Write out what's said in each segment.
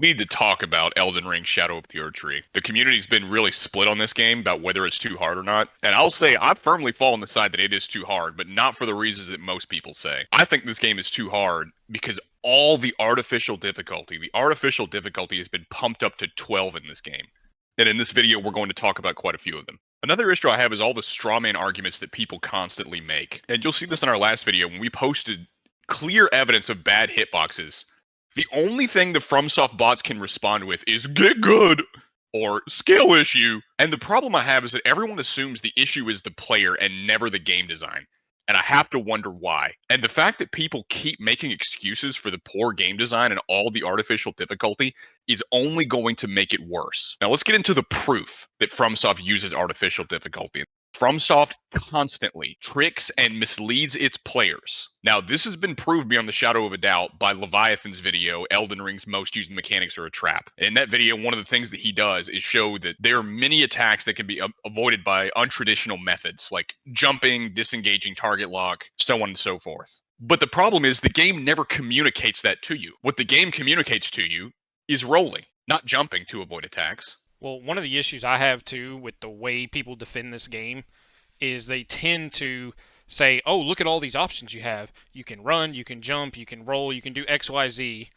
We need to talk about Elden Ring Shadow of the Erdtree. The community's been really split on this game about whether it's too hard or not. And I'll say I firmly fall on the side that it is too hard, but not for the reasons that most people say. I think this game is too hard because all the artificial difficulty has been pumped up to 12 in this game. And in this video, we're going to talk about quite a few of them. Another issue I have is all the strawman arguments that people constantly make. And you'll see this in our last video when we posted clear evidence of bad hitboxes. The only thing the FromSoft bots can respond with is get good or skill issue. And the problem I have is that everyone assumes the issue is the player and never the game design. And I have to wonder why. And the fact that people keep making excuses for the poor game design and all the artificial difficulty is only going to make it worse. Now let's get into the proof that FromSoft uses artificial difficulty. FromSoft constantly tricks and misleads its players. Now, this has been proved beyond the shadow of a doubt by Leviathan's video, Elden Ring's most used mechanics are a trap. In that video, one of the things that he does is show that there are many attacks that can be avoided by untraditional methods, like jumping, disengaging target lock, so on and so forth. But the problem is the game never communicates that to you. What the game communicates to you is rolling, not jumping to avoid attacks. Well, one of the issues I have too with the way people defend this game is they tend to say, oh, look at all these options you have. You can run, you can jump, you can roll, you can do X, Y, Z.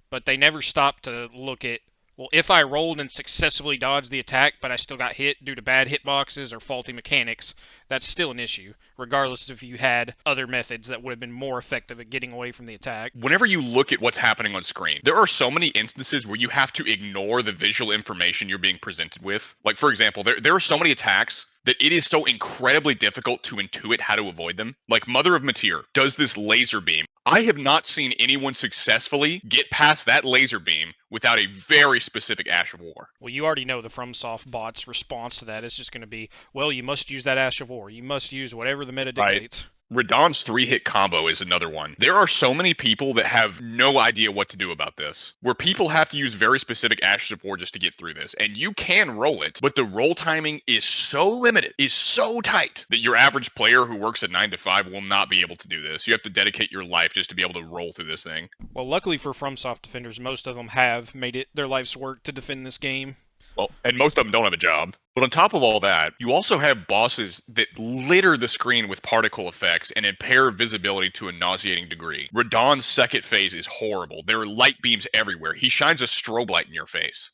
But they never stop to look at, well, if I rolled and successfully dodged the attack, but I still got hit due to bad hitboxes or faulty mechanics, that's still an issue, regardless if you had other methods that would have been more effective at getting away from the attack. Whenever you look at what's happening on screen, there are so many instances where you have to ignore the visual information you're being presented with. Like, for example, there are so many attacks that it is so incredibly difficult to intuit how to avoid them. Like Mother of Matir does this laser beam. I have not seen anyone successfully get past that laser beam without a very specific Ash of War. Well, you already know the FromSoft bot's response to that is just going to be, well, you must use that Ash of War. You must use whatever the meta dictates. Radahn's 3-hit combo is another one. There are so many people that have no idea what to do about this, where people have to use very specific Ashes of War just to get through this. And you can roll it, but the roll timing is so limited, is so tight, that your average player who works at 9 to 5 will not be able to do this. You have to dedicate your life just to be able to roll through this thing. Well, luckily for FromSoft defenders, most of them have made it their life's work to defend this game. Well, and most of them don't have a job. But on top of all that, you also have bosses that litter the screen with particle effects and impair visibility to a nauseating degree. Radahn's second phase is horrible. There are light beams everywhere. He shines a strobe light in your face.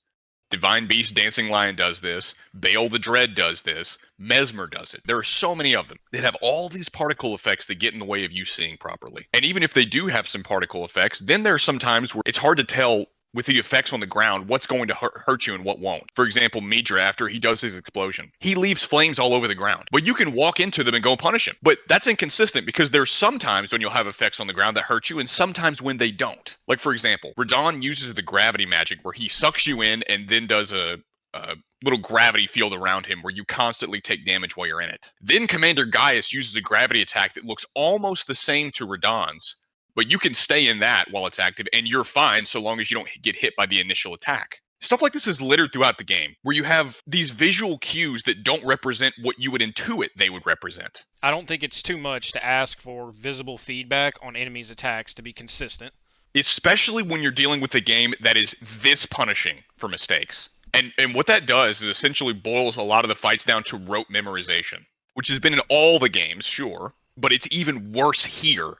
Divine Beast Dancing Lion does this. Bale the Dread does this. Mesmer does it. There are so many of them that have all these particle effects that get in the way of you seeing properly. And even if they do have some particle effects, then there are some times where it's hard to tell with the effects on the ground, what's going to hurt you and what won't. For example, Midra, after he does his explosion, he leaves flames all over the ground. But you can walk into them and go punish him. But that's inconsistent because there's sometimes when you'll have effects on the ground that hurt you and sometimes when they don't. Like, for example, Radahn uses the gravity magic where he sucks you in and then does a little gravity field around him where you constantly take damage while you're in it. Then Commander Gaius uses a gravity attack that looks almost the same to Radahn's, but you can stay in that while it's active and you're fine so long as you don't get hit by the initial attack. Stuff like this is littered throughout the game, where you have these visual cues that don't represent what you would intuit they would represent. I don't think it's too much to ask for visible feedback on enemies' attacks to be consistent. Especially when you're dealing with a game that is this punishing for mistakes. And what that does is essentially boils a lot of the fights down to rote memorization, which has been in all the games, sure, but it's even worse here.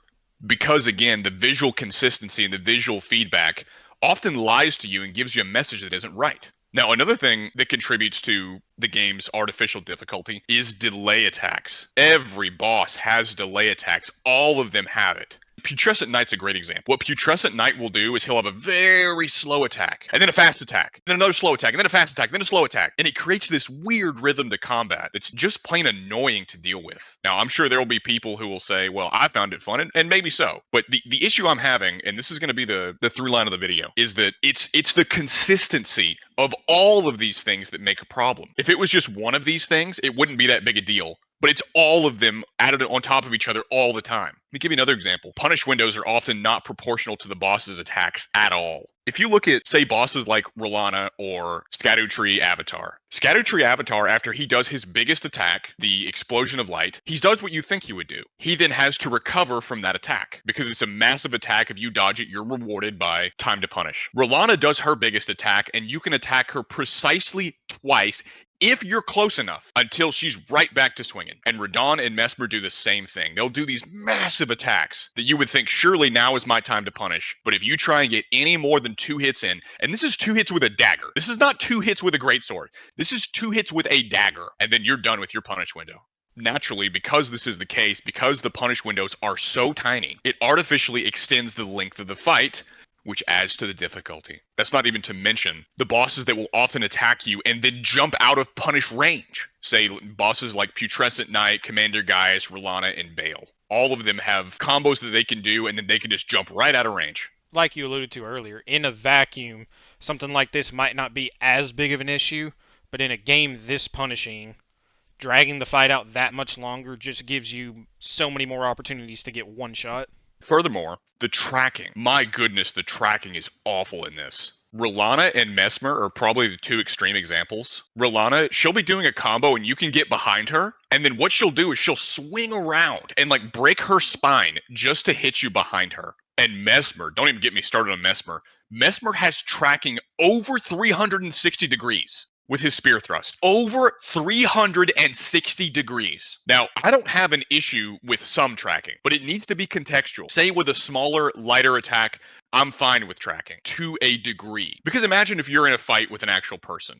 Because, again, the visual consistency and the visual feedback often lies to you and gives you a message that isn't right. Now, another thing that contributes to the game's artificial difficulty is delay attacks. Every boss has delay attacks. All of them have it. Putrescent Knight's a great example. What Putrescent Knight will do is he'll have a very slow attack, and then a fast attack, then another slow attack, and then a fast attack, then a slow attack. And it creates this weird rhythm to combat that's just plain annoying to deal with. Now, I'm sure there will be people who will say, well, I found it fun, and maybe so. But the issue I'm having, and this is going to be the through line of the video, is that it's the consistency of all of these things that make a problem. If it was just one of these things, it wouldn't be that big a deal. but it's all of them added on top of each other all the time. Let me give you another example. Punish windows are often not proportional to the boss's attacks at all. If you look at, say, bosses like Rolana or Erdtree Avatar, Erdtree Avatar, after he does his biggest attack, the Explosion of Light, he does what you think he would do. He then has to recover from that attack because it's a massive attack. If you dodge it, you're rewarded by time to punish. Rolana does her biggest attack, and you can attack her precisely twice if you're close enough until she's right back to swinging. And Radon and Mesmer do the same thing. They'll do these massive attacks that you would think, surely now is my time to punish. But if you try and get any more than 2 hits in, and this is 2 hits with a dagger. This is not 2 hits with a greatsword. This is 2 hits with a dagger, and then you're done with your punish window. Naturally, because this is the case, because the punish windows are so tiny, it artificially extends the length of the fight, which adds to the difficulty. That's not even to mention the bosses that will often attack you and then jump out of punish range. Say bosses like Putrescent Knight, Commander Gaius, Rolana, and Bale. All of them have combos that they can do, and then they can just jump right out of range. Like you alluded to earlier, in a vacuum, something like this might not be as big of an issue, but in a game this punishing, dragging the fight out that much longer just gives you so many more opportunities to get one shot. Furthermore, the tracking. My goodness, the tracking is awful in this. Rolana and Mesmer are probably the 2 extreme examples. Rolana, she'll be doing a combo and you can get behind her, and then what she'll do is she'll swing around and like break her spine just to hit you behind her. And Mesmer, don't even get me started on Mesmer. Mesmer has tracking over 360 degrees with his spear thrust. Over 360 degrees. Now, I don't have an issue with some tracking, but it needs to be contextual. Say with a smaller, lighter attack, I'm fine with tracking to a degree. Because imagine if you're in a fight with an actual person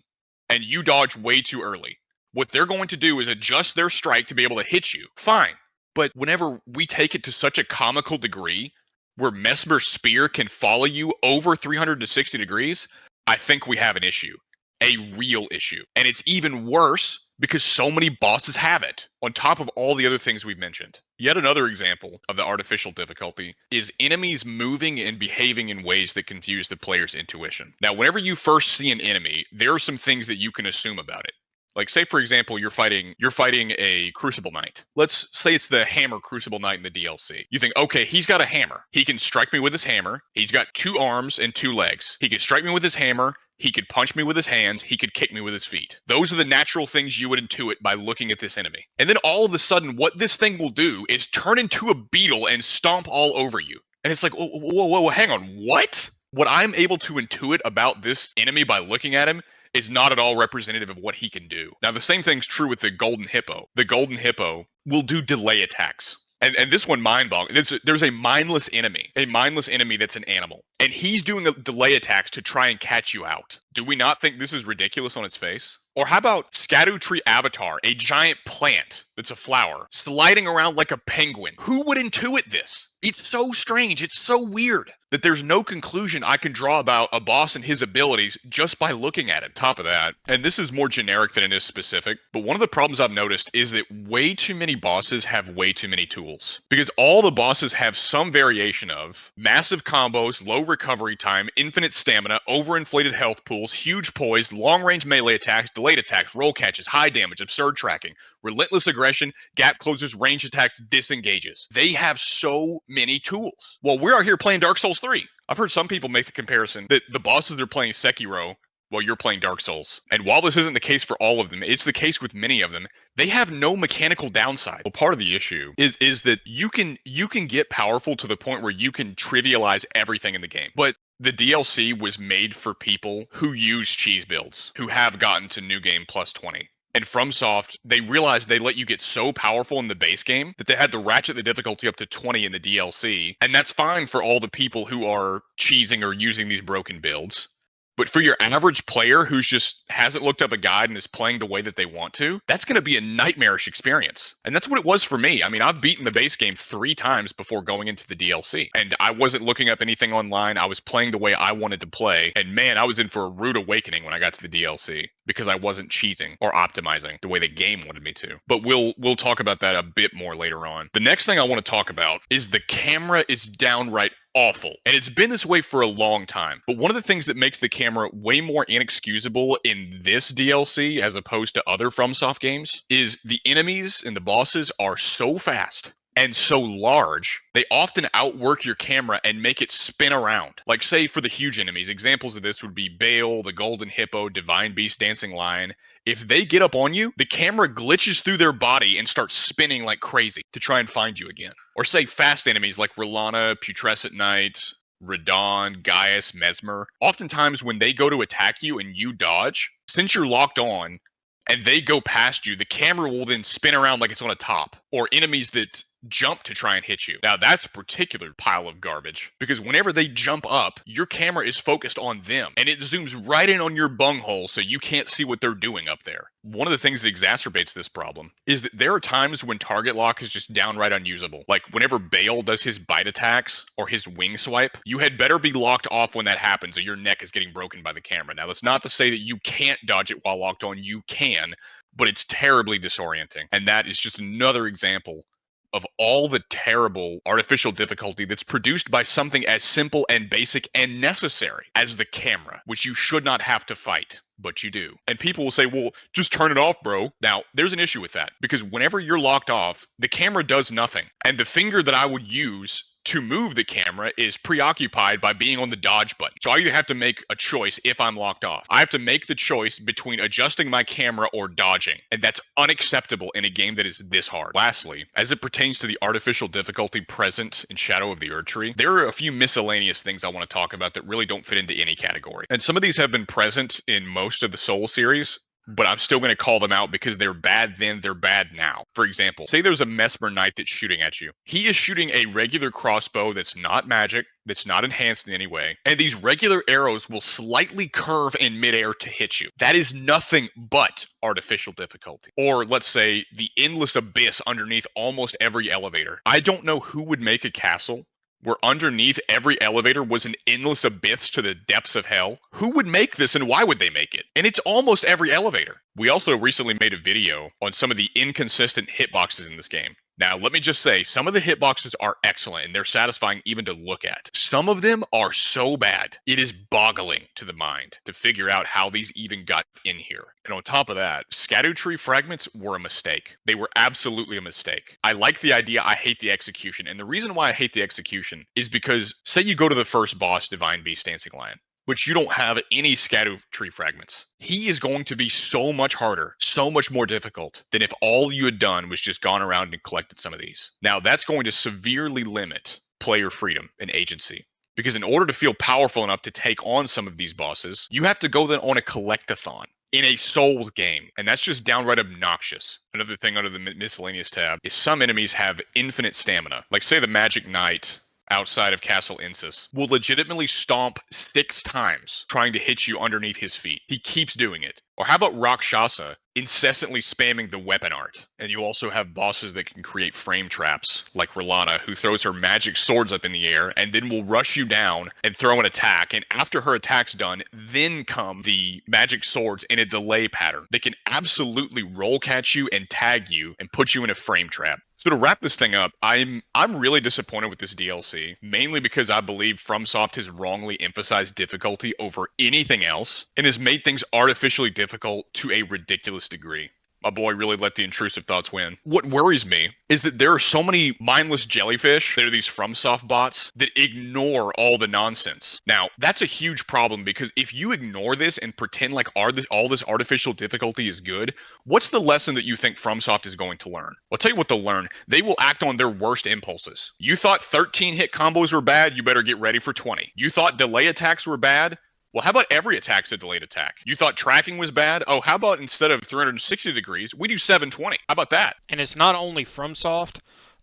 and you dodge way too early. What they're going to do is adjust their strike to be able to hit you. Fine. But whenever we take it to such a comical degree where Mesmer's spear can follow you over 360 degrees, I think we have an issue. A real issue. And it's even worse because so many bosses have it, on top of all the other things we've mentioned. Yet another example of the artificial difficulty is enemies moving and behaving in ways that confuse the player's intuition. Now, whenever you first see an enemy, there are some things that you can assume about it. Like, say, for example, you're fighting a Crucible Knight. Let's say it's the Hammer Crucible Knight in the DLC. You think, okay, he's got a hammer. He can strike me with his hammer. He's got 2 arms and 2 legs. He can strike me with his hammer. He could punch me with his hands. He could kick me with his feet. Those are the natural things you would intuit by looking at this enemy. And then all of a sudden, what this thing will do is turn into a beetle and stomp all over you. And it's like, whoa, hang on, what? What I'm able to intuit about this enemy by looking at him is not at all representative of what he can do. Now, the same thing's true with the Golden Hippo. The Golden Hippo will do delay attacks. And this one mind-boggling. There's a mindless enemy that's an animal. And he's doing a delay attacks to try and catch you out. Do we not think this is ridiculous on its face? Or how about Erdtree Avatar, a giant plant that's a flower, sliding around like a penguin? Who would intuit this? It's so strange. It's so weird that there's no conclusion I can draw about a boss and his abilities just by looking at it. Top of that, and this is more generic than it is specific, but one of the problems I've noticed is that way too many bosses have way too many tools. Because all the bosses have some variation of massive combos, low recovery time, infinite stamina, overinflated health pools, huge poise, long-range melee attacks, delayed attacks, roll catches, high damage, absurd tracking, relentless aggression, gap closes, range attacks, disengages. They have so many tools. Well, we're out here playing Dark Souls 3. I've heard some people make the comparison that the bosses are playing Sekiro while you're playing Dark Souls. And while this isn't the case for all of them, it's the case with many of them. They have no mechanical downside. Well, part of the issue is that you can get powerful to the point where you can trivialize everything in the game. But the DLC was made for people who use cheese builds, who have gotten to New Game plus 20. And FromSoft, they realized they let you get so powerful in the base game that they had to ratchet the difficulty up to 20 in the DLC. And that's fine for all the people who are cheesing or using these broken builds. But for your average player who's just hasn't looked up a guide and is playing the way that they want to, that's going to be a nightmarish experience. And that's what it was for me. I mean, I've beaten the base game 3 times before going into the DLC. And I wasn't looking up anything online. I was playing the way I wanted to play. And man, I was in for a rude awakening when I got to the DLC because I wasn't cheating or optimizing the way the game wanted me to. But we'll talk about that a bit more later on. The next thing I want to talk about is the camera is downright awful. And it's been this way for a long time. But one of the things that makes the camera way more inexcusable in this DLC as opposed to other FromSoft games is the enemies and the bosses are so fast and so large, they often outwork your camera and make it spin around. Like, say, for the huge enemies, examples of this would be Bale, the Golden Hippo, Divine Beast, Dancing Lion. If they get up on you, the camera glitches through their body and starts spinning like crazy to try and find you again. Or say fast enemies like R'Lana, Putrescent Knight, Radon, Gaius, Mesmer. Oftentimes when they go to attack you and you dodge, since you're locked on and they go past you, the camera will then spin around like it's on a top. Or enemies that jump to try and hit you. Now that's a particular pile of garbage because whenever they jump up, your camera is focused on them and it zooms right in on your bunghole so you can't see what they're doing up there. One of the things that exacerbates this problem is that there are times when target lock is just downright unusable. Like whenever Bale does his bite attacks or his wing swipe, you had better be locked off when that happens or your neck is getting broken by the camera. Now that's not to say that you can't dodge it while locked on, you can, but it's terribly disorienting. And that is just another example of all the terrible artificial difficulty that's produced by something as simple and basic and necessary as the camera, which you should not have to fight, but you do. And people will say, well, just turn it off, bro. Now, there's an issue with that because whenever you're locked off, the camera does nothing. And the finger that I would use to move the camera is preoccupied by being on the dodge button. So I either have to make a choice if I'm locked off. I have to make the choice between adjusting my camera or dodging. And that's unacceptable in a game that is this hard. Lastly, as it pertains to the artificial difficulty present in Shadow of the Erdtree, there are a few miscellaneous things I want to talk about that really don't fit into any category. And some of these have been present in most of the Soul series, but I'm still going to call them out because they're bad then, they're bad now. For example, say there's a Mesmer Knight that's shooting at you. He is shooting a regular crossbow that's not magic, that's not enhanced in any way, and these regular arrows will slightly curve in midair to hit you. That is nothing but artificial difficulty. Or let's say the endless abyss underneath almost every elevator. I don't know who would make a castle where underneath every elevator was an endless abyss to the depths of hell. Who would make this and why would they make it? And it's almost every elevator. We also recently made a video on some of the inconsistent hitboxes in this game. Now, let me just say, some of the hitboxes are excellent and they're satisfying even to look at. Some of them are so bad, it is boggling to the mind to figure out how these even got in here. And on top of that, Erdtree fragments were a mistake. They were absolutely a mistake. I like the idea, I hate the execution. And the reason why I hate the execution is because, say you go to the first boss, Divine Beast, Dancing Lion, which you don't have any Erdtree fragments. He is going to be so much harder, so much more difficult than if all you had done was just gone around and collected some of these. Now, that's going to severely limit player freedom and agency. Because in order to feel powerful enough to take on some of these bosses, you have to go then on a collectathon in a Souls game, and that's just downright obnoxious. Another thing under the miscellaneous tab is some enemies have infinite stamina. Like say the Magic Knight outside of Castle Insis will legitimately stomp 6 times trying to hit you underneath his feet. He keeps doing it. Or how about Rakshasa incessantly spamming the weapon art? And you also have bosses that can create frame traps, like R'Lana, who throws her magic swords up in the air and then will rush you down and throw an attack. And after her attack's done, then come the magic swords in a delay pattern. They can absolutely roll catch you and tag you and put you in a frame trap. So to wrap this thing up, I'm really disappointed with this DLC, mainly because I believe FromSoft has wrongly emphasized difficulty over anything else and has made things artificially difficult to a ridiculous degree. My boy really let the intrusive thoughts win. What worries me is that there are so many mindless jellyfish that are these FromSoft bots that ignore all the nonsense. Now, that's a huge problem because if you ignore this and pretend like all this artificial difficulty is good, what's the lesson that you think FromSoft is going to learn? I'll tell you what they'll learn. They will act on their worst impulses. You thought 13 hit combos were bad, you better get ready for 20. You thought delay attacks were bad? Well, how about every attack's a delayed attack? You thought tracking was bad? Oh, how about instead of 360 degrees, we do 720? How about that? And it's not only FromSoft.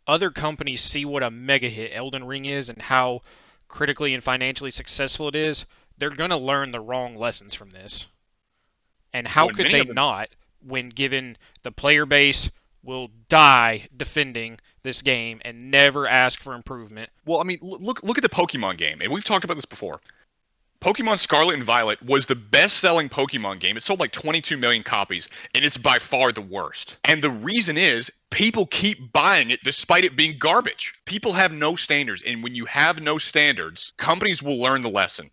Other companies see what a mega hit Elden Ring is and how critically and financially successful it is. They're going to learn the wrong lessons from this. And how could they not, when given the player base will die defending this game and never ask for improvement? Well, I mean, look at the Pokemon game, and we've talked about this before. Pokemon Scarlet and Violet was the best-selling Pokemon game. It sold like 22 million copies, and it's by far the worst. And the reason is people keep buying it despite it being garbage. People have no standards, and when you have no standards, companies will learn the lesson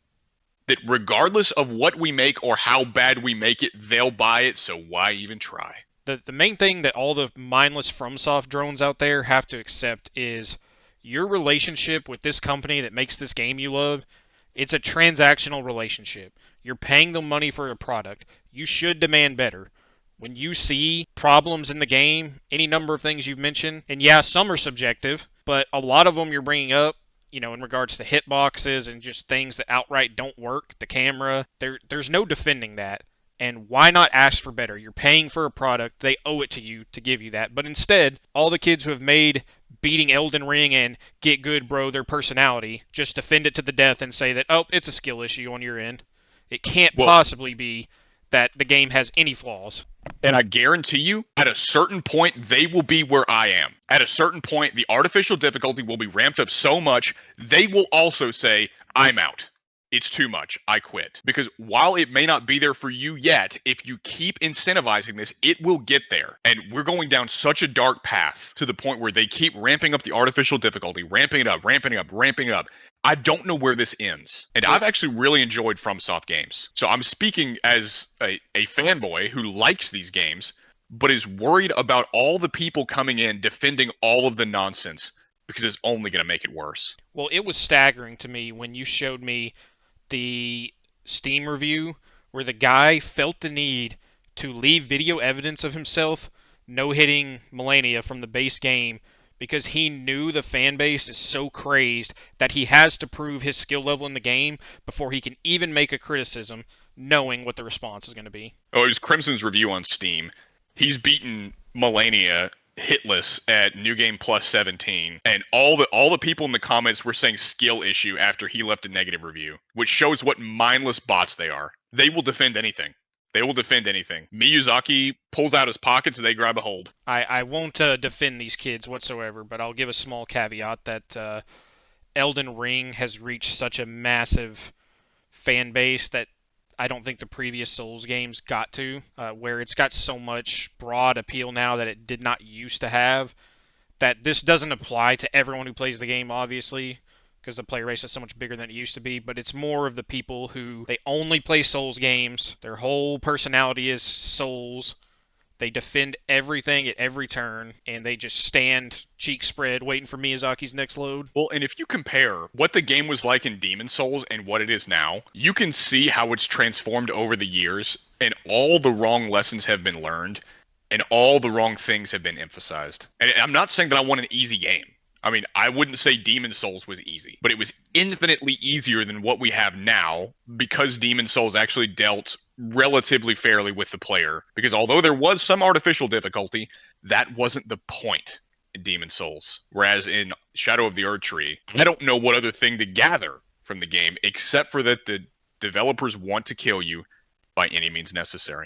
that regardless of what we make or how bad we make it, they'll buy it, so why even try? The main thing that all the mindless FromSoft drones out there have to accept is your relationship with this company that makes this game you love. It's a transactional relationship. You're paying them money for a product. You should demand better. When you see problems in the game, any number of things you've mentioned, and yeah, some are subjective, but a lot of them you're bringing up, in regards to hitboxes and just things that outright don't work, the camera, there's no defending that. And why not ask for better? You're paying for a product. They owe it to you to give you that. But instead, all the kids who have made beating Elden Ring and Get Good Bro their personality just defend it to the death and say that, oh, it's a skill issue on your end. It can't possibly be that the game has any flaws. And I guarantee you, at a certain point, they will be where I am. At a certain point, the artificial difficulty will be ramped up so much, they will also say, I'm out. It's too much. I quit. Because while it may not be there for you yet, if you keep incentivizing this, it will get there. And we're going down such a dark path to the point where they keep ramping up the artificial difficulty, ramping it up, ramping it up, ramping it up. I don't know where this ends. And I've actually really enjoyed FromSoft games. So I'm speaking as a fanboy who likes these games, but is worried about all the people coming in defending all of the nonsense because it's only going to make it worse. Well, it was staggering to me when you showed me the Steam review where the guy felt the need to leave video evidence of himself no-hitting Melania from the base game because he knew the fan base is so crazed that he has to prove his skill level in the game before he can even make a criticism knowing what the response is going to be. Oh, it was Crimson's review on Steam. He's beaten Melania hitless at New Game Plus 17, and all the people in the comments were saying skill issue after he left a negative review, which shows what mindless bots they are. They will defend anything. They will defend anything. Miyazaki pulls out his pockets and they grab a hold. I won't defend these kids whatsoever, but I'll give a small caveat that Elden Ring has reached such a massive fan base that I don't think the previous Souls games got to, where it's got so much broad appeal now that it did not used to have, that this doesn't apply to everyone who plays the game, obviously, because the player base is so much bigger than it used to be, but it's more of the people who, they only play Souls games, their whole personality is Souls, they defend everything at every turn, and they just stand cheek spread waiting for Miyazaki's next load. Well, and if you compare what the game was like in Demon Souls and what it is now, you can see how it's transformed over the years, and all the wrong lessons have been learned, and all the wrong things have been emphasized. And I'm not saying that I want an easy game. I mean, I wouldn't say Demon Souls was easy, but it was infinitely easier than what we have now because Demon Souls actually dealt relatively fairly with the player. Because although there was some artificial difficulty, that wasn't the point in Demon Souls. Whereas in Shadow of the Erdtree, I don't know what other thing to gather from the game except for that the developers want to kill you by any means necessary.